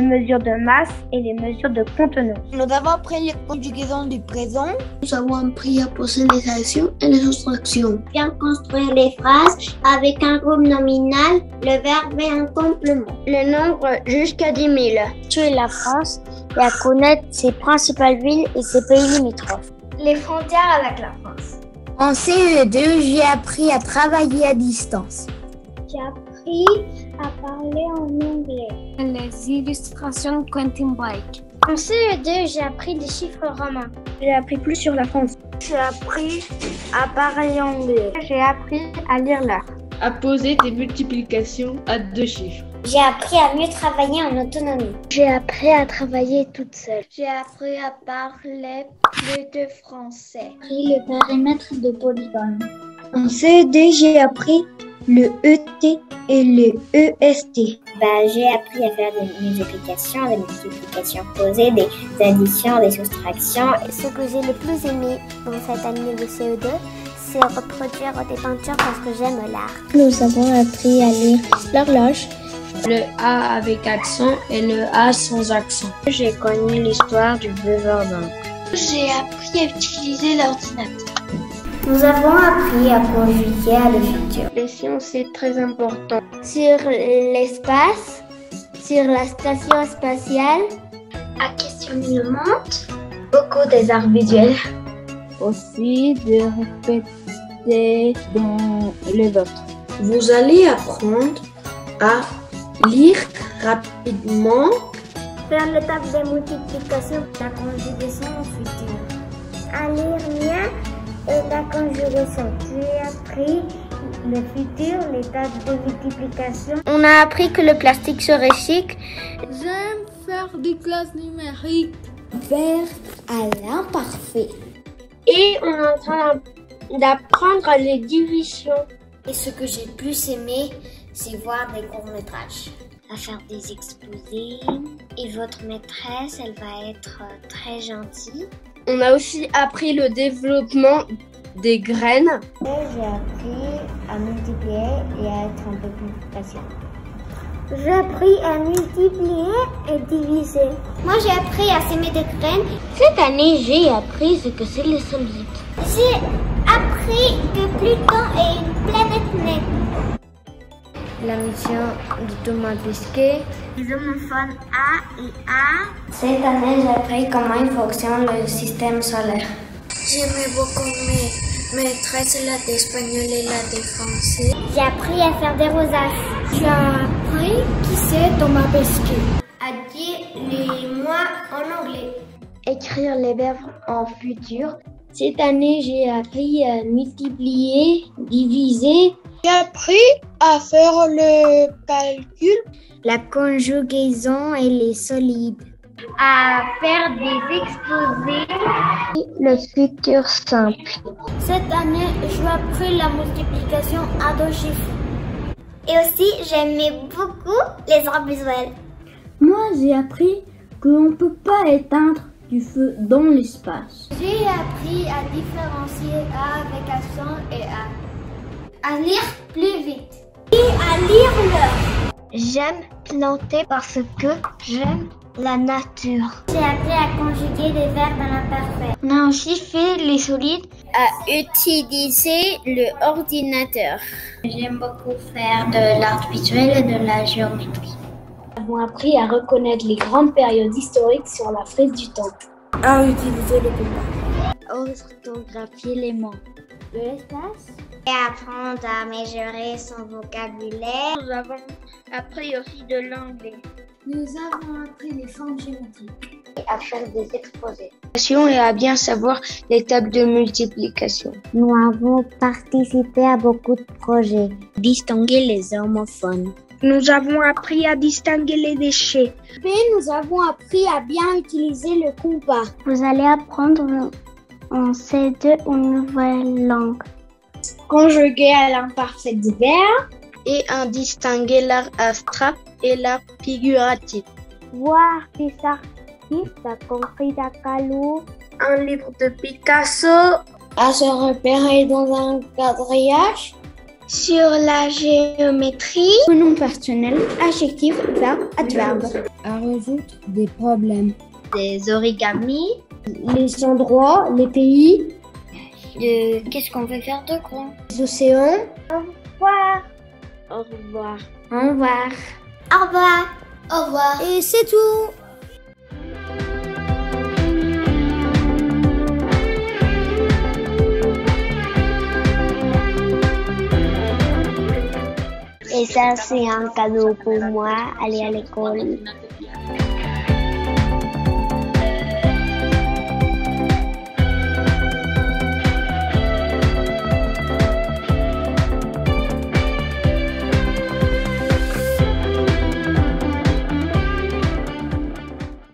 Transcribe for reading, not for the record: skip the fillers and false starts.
mesures de masse et les mesures de contenance. Nous avons appris les conjugaisons du présent. Nous avons appris à poser les actions et les soustractions. Bien construire les phrases avec un groupe nominal, le verbe et un complément. Le nombre jusqu'à 10 000. Tuer la France et à connaître ses principales villes et ses pays limitrophes. Les frontières avec la France. En CE2, j'ai appris à travailler à distance. J'ai appris à parler en anglais. Les illustrations de Quentin Blake. En CE2, j'ai appris des chiffres romains. J'ai appris plus sur la France. J'ai appris à parler anglais. J'ai appris à lire l'art. À poser des multiplications à 2 chiffres. J'ai appris à mieux travailler en autonomie. J'ai appris à travailler toute seule. J'ai appris à parler plus de français. J'ai appris le périmètre de polygone. En CE2, j'ai appris le ET et le EST. J'ai appris à faire des multiplications posées, des additions, des soustractions. Ce que j'ai le plus aimé dans cette année de CE2, c'est reproduire des peintures parce que j'aime l'art. Nous avons appris à lire l'horloge. Le A avec accent et le A sans accent. J'ai connu l'histoire du Beaver. J'ai appris à utiliser l'ordinateur. Nous avons appris à conjuguer à le futur. Les sciences, c'est très important. Sur l'espace, sur la station spatiale, à questionner le monde, beaucoup des arts visuels. Aussi de répéter dans les autres. Vous allez apprendre à lire rapidement. Faire l'étape de multiplication, la conjugaison au futur. À lire bien et la conjugaison. J'ai appris le futur, l'étape de multiplication. On a appris que le plastique se recycle. J'aime faire des classes numériques. Vers à l'imparfait. Et on est en train d'apprendre les divisions. Et ce que j'ai plus aimé, c'est voir des courts-métrages. À faire des exposés. Et votre maîtresse, elle va être très gentille. On a aussi appris le développement des graines. J'ai appris à multiplier et à être un peu plus patient. J'ai appris à multiplier et diviser. Moi, j'ai appris à s'aimer des graines. Cette année, j'ai appris ce que c'est le solide. J'ai appris que Pluton est une planète naine. La mission de Thomas Pesquet. Les homophones A et A. Cette année, j'ai appris comment il fonctionne le système solaire. J'aimais beaucoup mes maîtresses, la d'espagnol et la de français. J'ai appris à faire des rosaces. J'ai appris qui c'est Thomas Pesquet. À dire les mots en anglais. Écrire les verbes en futur. Cette année, j'ai appris à multiplier, diviser. J'ai appris à faire le calcul, la conjugaison et les solides. À faire des exposés. Le futur simple. Cette année, j'ai appris la multiplication à 2 chiffres. Et aussi, j'aimais beaucoup les arts visuels. Moi, j'ai appris qu'on ne peut pas éteindre du feu dans l'espace. J'ai appris à différencier A avec accent et A. À lire plus vite. Et à lire l'heure. J'aime planter parce que j'aime la nature. J'ai appris à conjuguer des verbes à l'imparfait. On a aussi fait les solides. À utiliser le ordinateur. J'aime beaucoup faire de l'art visuel et de la géométrie. Nous avons appris à reconnaître les grandes périodes historiques sur la frise du temps. À utiliser le compas. Orthographier les mots. L'espace. Et apprendre à mesurer son vocabulaire. Nous avons appris aussi de l'anglais. Nous avons appris les formes géométriques. Et à faire des exposés. Et à bien savoir les tables de multiplication. Nous avons participé à beaucoup de projets. Distinguer les homophones. Nous avons appris à distinguer les déchets. Et nous avons appris à bien utiliser le compas. Vous allez apprendre en C2 une nouvelle langue. Conjuguer à l'imparfait du verbe. Et à distinguer l'art abstrait et l'art figuratif. Voir des artistes comme Frida Kahlo. Un livre de Picasso. À se repérer dans un quadrillage. Sur la géométrie. Pronom personnel, adjectif, verbe, adverbe. À résoudre des problèmes. Des origamis. Les endroits, les pays. Qu'est-ce qu'on veut faire de grand? Les océans. Au revoir. Au revoir. Au revoir. Au revoir. Au revoir. Et c'est tout. Et ça, c'est un cadeau pour moi, aller à l'école.